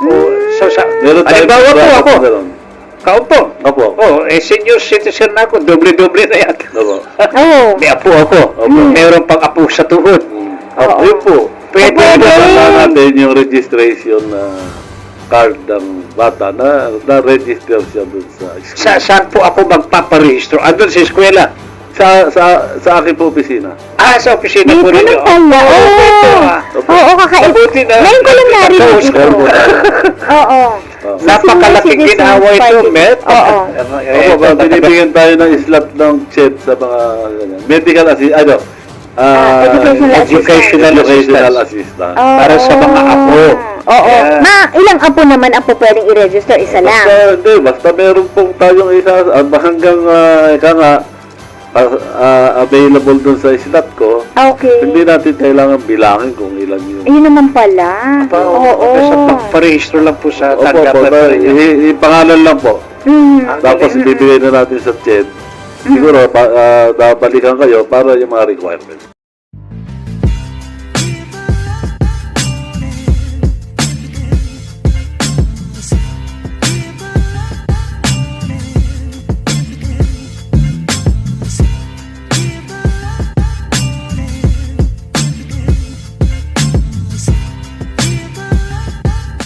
Meron tayo halimbawa po programa ako. po ganun. Kaupo. Opo. Senior citizen na ako. Doble-doble na yata. Opo. Oo. May apo ako. Meron pang apo sa tuhod. Oo. Yun po. Pwede Pwede. Basta natin yung registration na card ng bata na-register siya dun sa school. Saan po ako magpaparehistro? Andun sa eskwela. Sa akin po opisina. Sa opisina po May rin. ganun pala. Oo, kakaiba. Mabuti na. Ngayon ko lang narinig Nakausap ito. Meron po tayo. Oo. Oh. Napakalaking Senior ginawa citizen ito, party. Met. Oo. Opo, binibigyan tayo ng slot ng CHED sa mga medical assistant, Educational assistant. Oo. Para sa mga apo. Oo. Yeah. Ilang apo naman ang po pwedeng i-register? Isa lang. Basta meron pong tayong isa, hanggang available dun sa slot ko, Okay. hindi natin kailangan bilangin kung ilan yun. Ayun naman pala. Oo. Sa pagparehistro lang po sa Opo, tanggapan. ipangalan lang po. Mm. Tapos ibibigay na natin sa CHED. Siguro, balikan kayo para yung mga requirements.